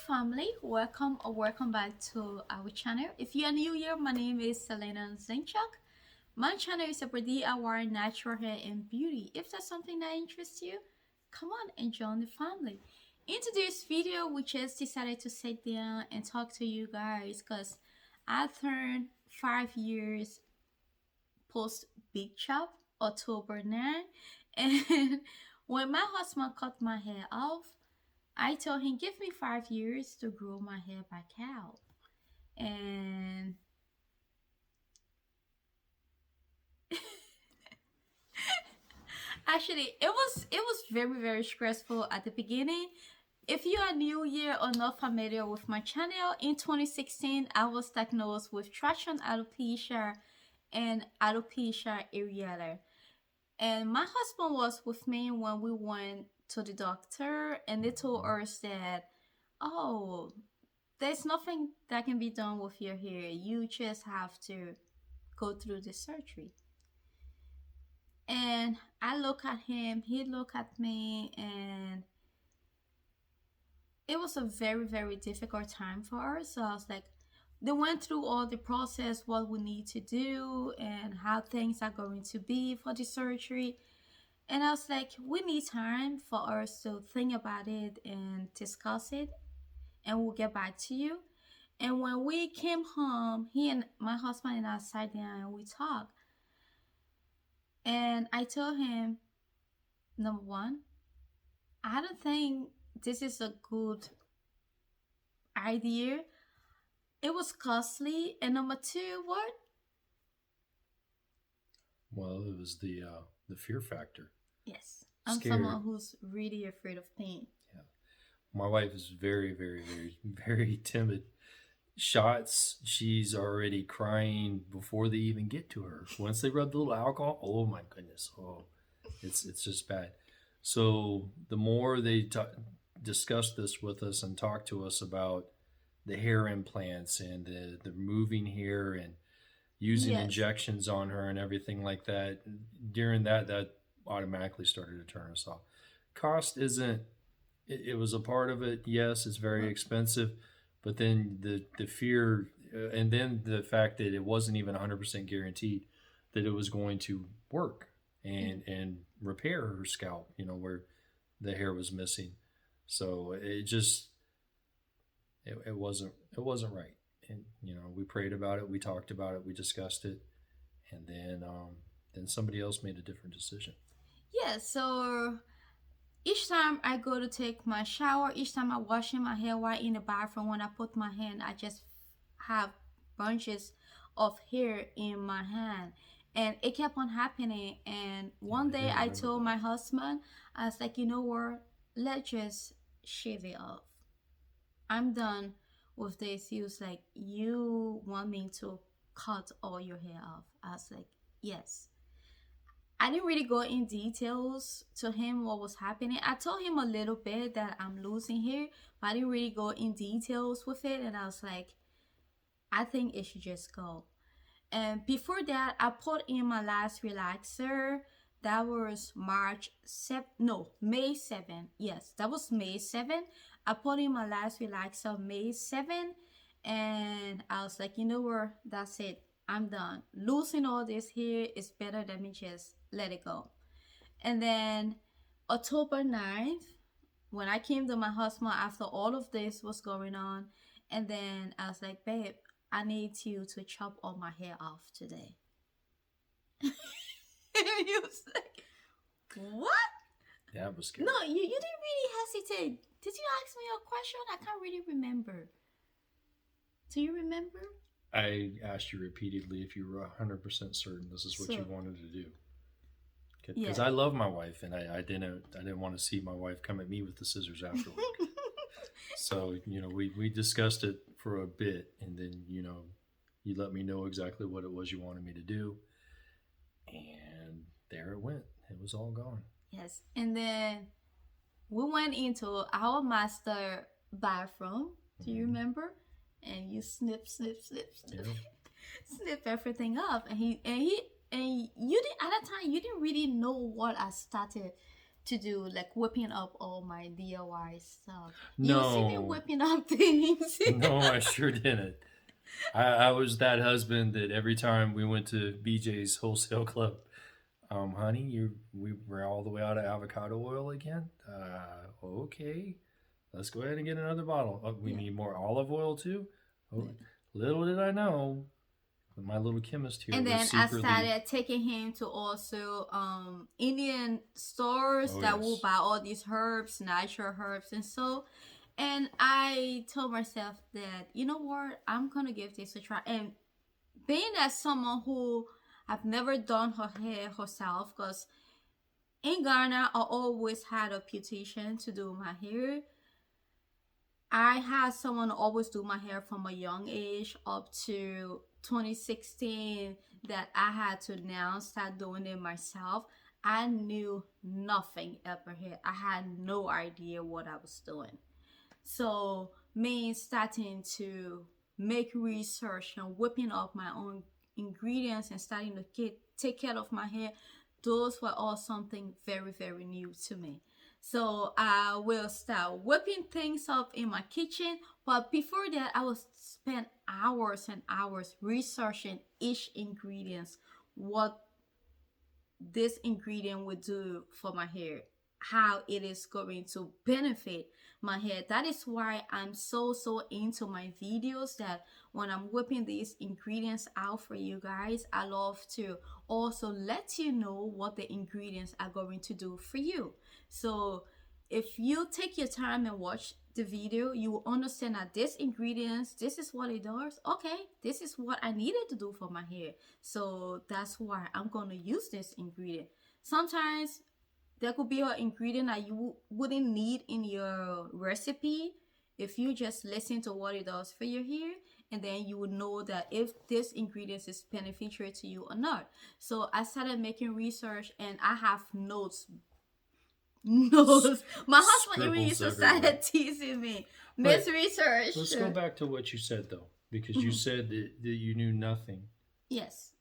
family, welcome or welcome back to our channel. If you are new here, my name is selinazinchuk. My channel is about DIY natural hair and beauty. If that's something that interests you, come on and join the family. In today's video, we just decided to sit down and talk to you guys because I turned 5 years post big chop October 9, and when my husband cut my hair off, I told him, give me 5 years to grow my hair back out. And actually it was very stressful at the beginning. If you are new here or not familiar with my channel, in 2016 I was diagnosed with traction alopecia and alopecia areata. And my husband was with me when we went to the doctor, and they told us that, oh, there's nothing that can be done with your hair. You just have to go through the surgery. And I look at him, he looked at me, and it was a very difficult time for us. So I was like, they went through all the process, what we need to do, and how things are going to be for the surgery. And I was like, we need time for us to think about it and discuss it, and we'll get back to you. And when we came home, he and my husband and I sat down and we talked. And I told him, number one, I don't think this is a good idea. It was costly. And number two, what? Well, it was the fear factor. Yes. I'm Scared. someone who's really afraid of pain. Yeah. My wife is very timid. Shots, she's already crying before they even get to her. Once they rub the little alcohol, oh my goodness, it's just bad. So the more they discuss this with us and talk to us about the hair implants and the moving hair and using Yes. injections on her and everything like that, during that automatically started to turn us off. Cost isn't, it was a part of it. Yes, it's very expensive, but then the fear, and then the fact that it wasn't even 100% guaranteed that it was going to work and repair her scalp, where the hair was missing. So it wasn't right. And we prayed about it, we talked about it, we discussed it, and then somebody else made a different decision. Yeah, so each time I go to take my shower, each time I washing my hair while in the bathroom, when I put my hand, I just have bunches of hair in my hand. And it kept on happening. And one day I told my husband, I was like, you know what? Let's just shave it off. I'm done with this. He was like, you want me to cut all your hair off? I was like, yes. I didn't really go in details to him what was happening. I told him a little bit that I'm losing hair, but I didn't really go in details with it. And I was like, I think it should just go. And before that, I put in my last relaxer. That was May 7. Yes, that was May 7. I put in my last relaxer May 7. And I was like, you know what? That's it. I'm done. Losing all this hair is better than me just let it go. And then October 9th, when I came to my husband after all of this was going on, and then I was like, babe, I need you to chop all my hair off today. And he was like, what? That was scary. No, you didn't really hesitate. Did you ask me a question? I can't really remember. Do you remember? I asked you repeatedly if you were 100% certain this is what you wanted to do. Because I love my wife, and I didn't want to see my wife come at me with the scissors afterward. So we discussed it for a bit, and then you let me know exactly what it was you wanted me to do, and there it went. It was all gone. Yes, and then we went into our master bathroom. Do you remember? And you snip, Yeah. snip everything up, and you didn't at that time. You didn't really know what I started to do, like whipping up all my DIY stuff. You see me No, whipping up things. no, I sure didn't. I was that husband that every time we went to BJ's Wholesale Club, honey, we were all the way out of avocado oil again. Okay, let's go ahead and get another bottle. We Yeah. need more olive oil too. Oh, Yeah. little did I know, my little chemist here And was then I secretly. started taking him to also Indian stores Oh that will yes, buy all these herbs, natural herbs, and so. And I told myself that, you know what, I'm gonna give this a try. And being as someone who I've never done her hair herself, because in Ghana I always had a beautician to do my hair. I had someone always do my hair from a young age up to 2016 that I had to now start doing it myself. I knew nothing about hair. I had no idea what I was doing. So me starting to make research and whipping up my own ingredients and starting to take care of my hair, those were all something very, very new to me. So I will start whipping things up in my kitchen. But before that, I will spend hours and hours researching each ingredients, what this ingredient would do for my hair, how it is going to benefit my hair. That is why I'm so into my videos, that when I'm whipping these ingredients out for you guys, I love to also let you know what the ingredients are going to do for you. So if you take your time and watch the video, you will understand that this ingredients, this is what it does. Okay, this is what I needed to do for my hair. So that's why I'm gonna use this ingredient. Sometimes there could be an ingredient that you wouldn't need in your recipe if you just listen to what it does for your hair, and then you would know that if this ingredient is beneficial to you or not. So I started making research, and I have notes. Notes. My husband even used scribbles to everywhere. start teasing me. Miss But Research. let's go back to what you said though, because you Mhm. said that you knew nothing. Yes.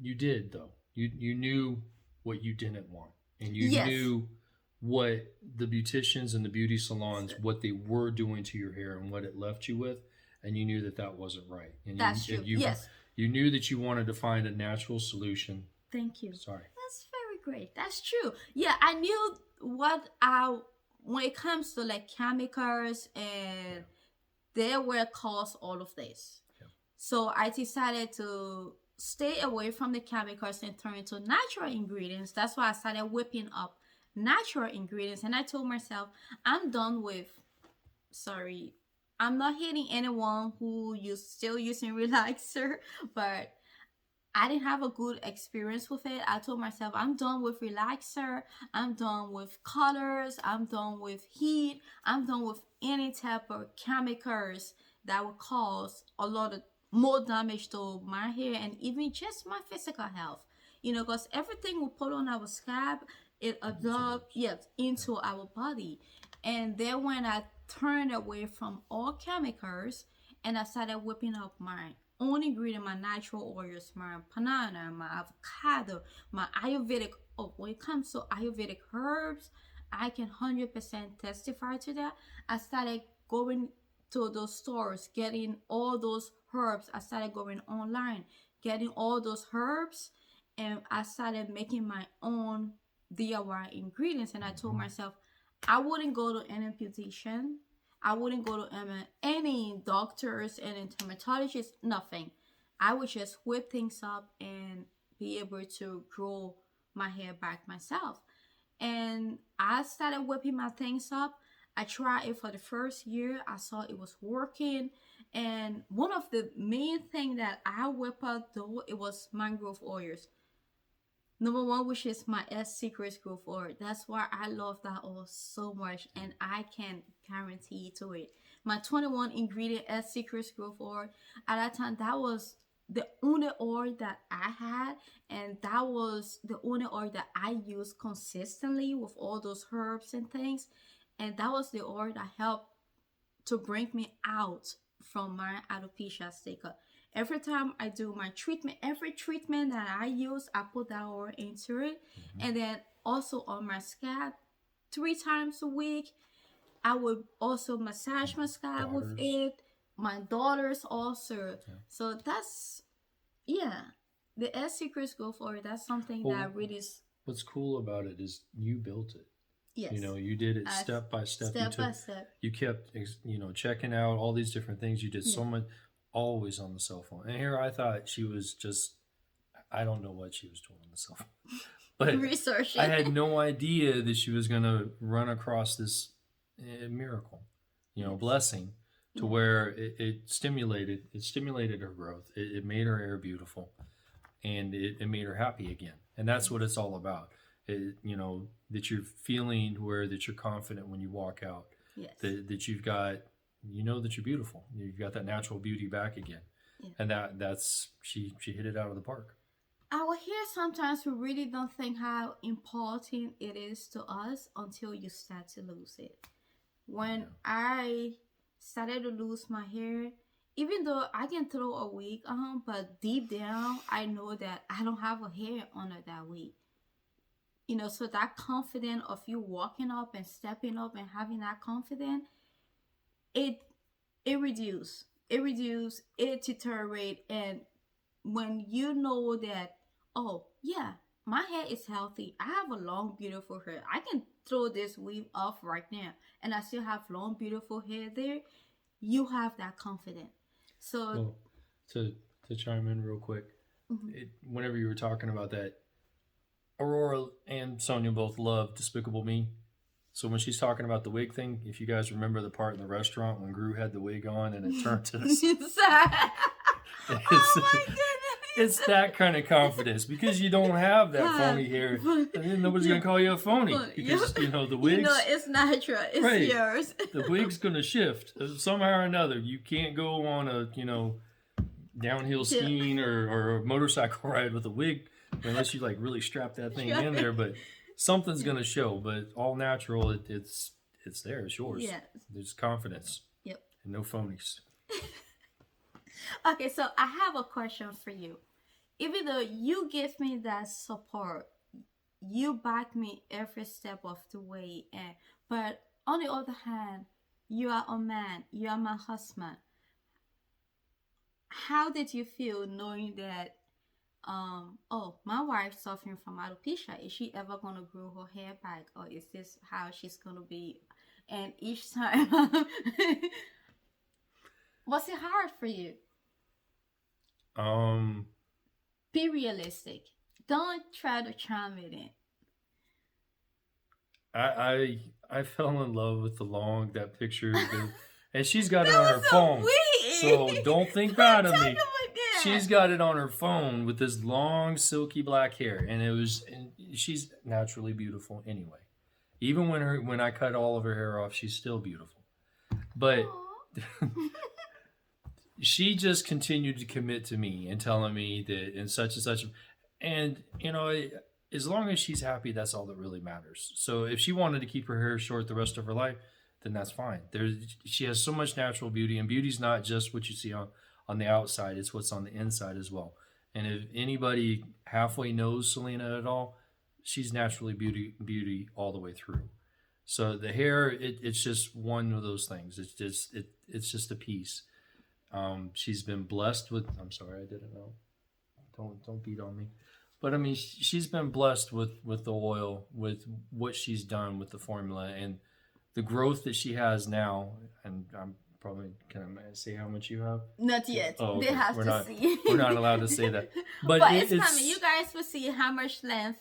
You did though. You knew what you didn't want, and you Yes. knew what the beauticians and the beauty salons, what they were doing to your hair and what it left you with, and you knew that that wasn't right, and That's true. Yes. you knew that you wanted to find a natural solution. Thank you. Sorry. That's very great. That's true. Yeah, I knew what I when it comes to like chemicals, Yeah. and they will cause all of this. Yeah. So I decided to stay away from the chemicals and turn into natural ingredients. That's why I started whipping up natural ingredients, and I told myself, I'm done with, sorry, I'm not hating anyone who you still using relaxer, but I didn't have a good experience with it. I told myself, I'm done with relaxer. I'm done with colors. I'm done with heat. I'm done with any type of chemicals that would cause a lot of more damage to my hair and even just my physical health. Because everything we put on our scalp, it absorbs, Absorbs. yes, Yeah. into our body. And then when I turned away from all chemicals and I started whipping up my own ingredient, my natural oils, my banana, my avocado, my Ayurvedic. Oh, when it comes to Ayurvedic herbs, I can 100% testify to that. I started going to those stores, getting all those herbs. I started going online, getting all those herbs, and I started making my own DIY ingredients. And I told Mm-hmm. myself, I wouldn't go to any beautician. I wouldn't go to any doctors and dermatologists, nothing. I would just whip things up and be able to grow my hair back myself. And I started whipping my things up. I tried it for the first year. I saw it was working. And one of the main thing that I whip out though, it was mangrove oils. Number one, which is my S Secrets Growth Oil. That's why I love that oil so much, and I can guarantee to it. My 21 ingredient S Secrets Growth Oil, at that time, that was the only oil that I had, and that was the only oil that I used consistently with all those herbs and things. And that was the oil that helped to bring me out from my alopecia sticker. Every time I do my treatment, every treatment that I use, I put that oil into it. Mm-hmm. And then also on my scalp, 3 times a week. I would also massage my scalp with Daughters. it. My daughters also. Yeah. So that's, yeah. The S Secrets go for it. That's something Well, that really is, what's cool about it is you built it. You yes. know, you did it I, step by step. step by step. You kept, checking out all these different things. You did Yeah. so much, always on the cell phone. And here I thought she was just, I don't know what she was doing on the cell phone, but Researching. I had no idea that she was going to run across this miracle, Yes. blessing, to Yeah. where it stimulated her growth. It made her hair beautiful, and it made her happy again. And that's what it's all about. That you're feeling where that you're confident when you walk out. Yes. That you've got, that you're beautiful. You've got that natural beauty back again. Yeah. And that's she hit it out of the park. Our hair, sometimes we really don't think how important it is to us until you start to lose it. When Yeah. I started to lose my hair, even though I can throw a wig on, but deep down I know that I don't have a hair under that wig. So that confidence of you walking up and stepping up and having that confidence, it it deteriorate. And when you know that, oh yeah, my hair is healthy, I have a long beautiful hair, I can throw this weave off right now and I still have long beautiful hair there, you have that confidence. So Well, to chime in real quick, whenever you were talking about that, Aurora and Sonia both love Despicable Me. So when she's talking about the wig thing, if you guys remember the part in the restaurant when Gru had the wig on and it turned to the oh my goodness. it's that kind of confidence because you don't have that phony hair, and then nobody's gonna call you a phony because the wigs. It's natural. It's right, yours. the wig's gonna shift somehow or another. You can't go on a downhill skiing or a motorcycle ride with a wig unless you like really strap that thing in there. But something's gonna show. But all natural, it's there. It's yours. Yes. There's confidence. Yep. And no phonies. Okay, so I have a question for you. Even though you give me that support, you back me every step of the way, but on the other hand, you are a man, you are my husband. How did you feel knowing that, oh, my wife's suffering from alopecia? Is she ever gonna grow her hair back, or is this how she's gonna be? And each time, was it hard for you? Be realistic. Don't try to charm it in. I fell in love with that picture, and she's got it That on her was so phone. weird. So don't think bad of Don't me. talk about that. She's got it on her phone with this long, silky black hair, and she's naturally beautiful anyway. Even when I cut all of her hair off, she's still beautiful. But Aw. she just continued to commit to me and telling me that in such and such, and as long as she's happy, that's all that really matters. So if she wanted to keep her hair short the rest of her life, then that's fine. She has so much natural beauty, and beauty's not just what you see on the outside, it's what's on the inside as well. And if anybody halfway knows Selena at all, she's naturally beauty all the way through. So the hair, it's just one of those things. It's just a piece. She's been blessed with. I'm sorry, I didn't know. Don't beat on me. But I mean, she's been blessed with the oil, with what she's done with the formula, and the growth that she has now. And I'm probably, can I say how much you have? Not yet. Oh, okay. They have We're to not, see. We're not allowed to say that. But it's coming. You guys will see how much length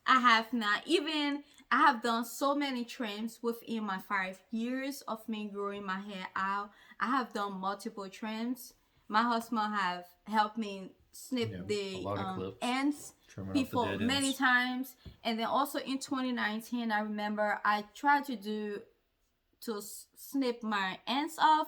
I have now. Even I have done so many trims within my 5 years of me growing my hair out. I have done multiple trims. My husband have helped me snip the ends before many times. And then also in 2019, I remember I tried to snip my ends off,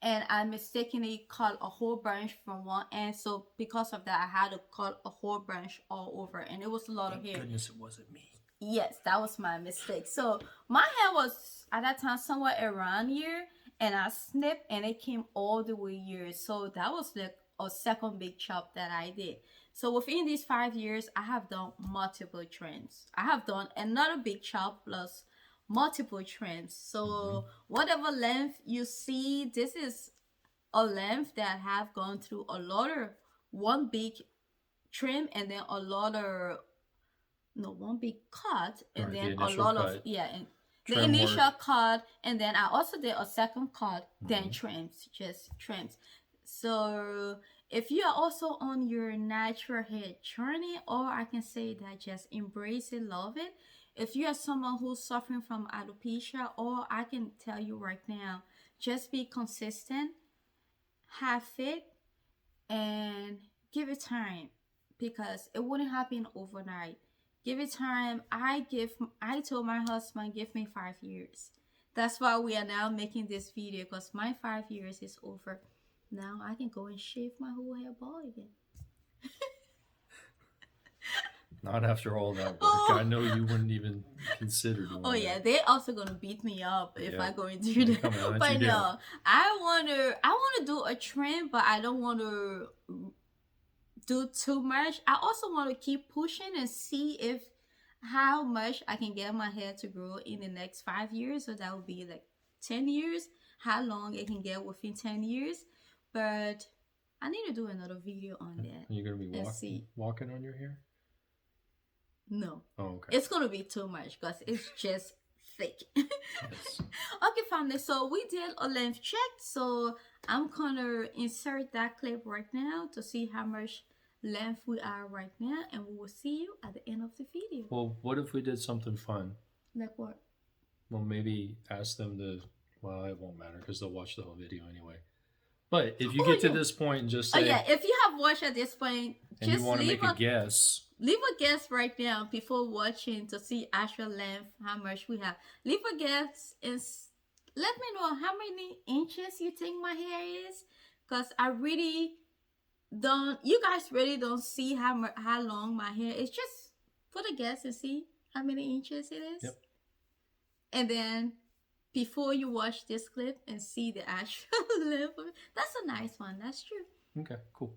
and I mistakenly cut a whole branch from one end. So because of that, I had to cut a whole branch all over, and it was a lot of hair. Goodness, it wasn't me. Yes, that was my mistake. So my hair was at that time somewhere around here, and I snipped, and it came all the way here. So that was like a second big chop that I did. So within these 5 years, I have done multiple trims. I have done another big chop plus multiple trims. Mm-hmm. So whatever length you see, this is a length that have gone through a lot of one big trim, and then a lot of no one big cut, and Right, the then a initial lot of cut, yeah, and the trim initial work. cut, and then I also did a second cut, then Mm-hmm. trims, just trims. So if you are also on your natural hair journey, or I can say that just embrace it, love it. If you are someone who's suffering from alopecia, or I can tell you right now, just be consistent, have faith, and give it time, because it wouldn't happen overnight. Give it time. I told my husband, give me 5 years. That's why we are now making this video, because my 5 years is over. Now I can go and shave my whole hair bald again. Not after all that work. I Oh, know you wouldn't even consider oh doing yeah, that. they also gonna beat me up if Yeah, I go and do they're that. coming at you But down. no, I wanna do a trim, but I don't wanna do too much. I also want to keep pushing and see if how much I can get my hair to grow in the next 5 years. So that would be like 10 years. How long it can get within 10 years. But I need to do another video on that Are you gonna be and see. walking on your hair? No, Oh, okay. it's gonna be too much because it's just thick. Yes. Okay, family. So we did a length check. So I'm gonna insert that clip right now to see how much length we are right now, and we will see you at the end of the video. Well, what if we did something fun? Like what? Well, maybe ask them to. Well, it won't matter because they'll watch the whole video anyway. But if you Oh get to yeah. this point and just Oh say, yeah. If you have watched at this point, and you just want to make a guess, leave a guess right now before watching to see actual length, how much we have. Leave a guess and let me know how many inches you think my hair is, because I really don't. You guys really don't see how long my hair is. Just put a guess and see how many inches it is, yep. and then before you watch this clip and see the actual length of it. That's a nice one. That's true. Okay, cool.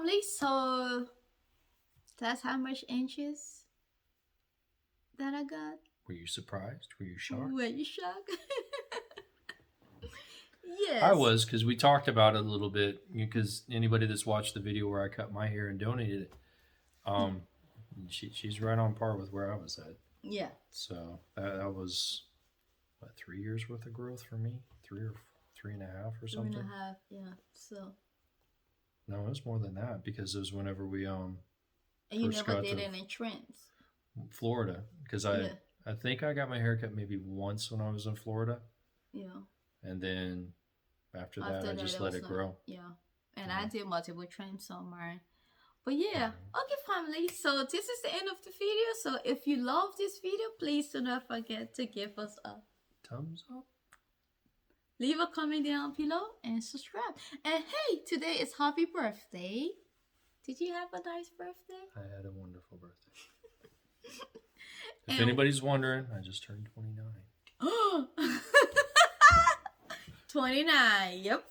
family. So that's how much inches that I got. Were you surprised? Were you shocked? Were you shocked? Yes. I was, because we talked about it a little bit. Because anybody that's watched the video where I cut my hair and donated it, she's right on par with where I was at. Yeah. So that was what, 3 years worth of growth for me, 3.5 or something. 3.5. Yeah. So. No, it was more than that, because it was whenever we And you first never got did to any trims. Florida, because I think I got my hair cut maybe once when I was in Florida. Yeah. And then after that, I just let it grow. Yeah. And I did multiple trims on mine. But yeah. Okay, family. So this is the end of the video. So if you love this video, please do not forget to give us a thumbs up. Leave a comment down below and subscribe. And hey, today is Hubby birthday. Did you have a nice birthday? I had a wonderful birthday. If anybody's wondering, I just turned 29. 29, yep.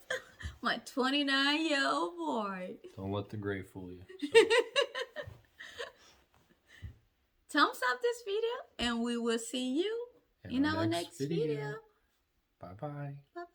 My 29-year-old boy. Don't let the gray fool you. So. Thumbs up this video, and we will see you in our next video. Bye-bye. Bye-bye.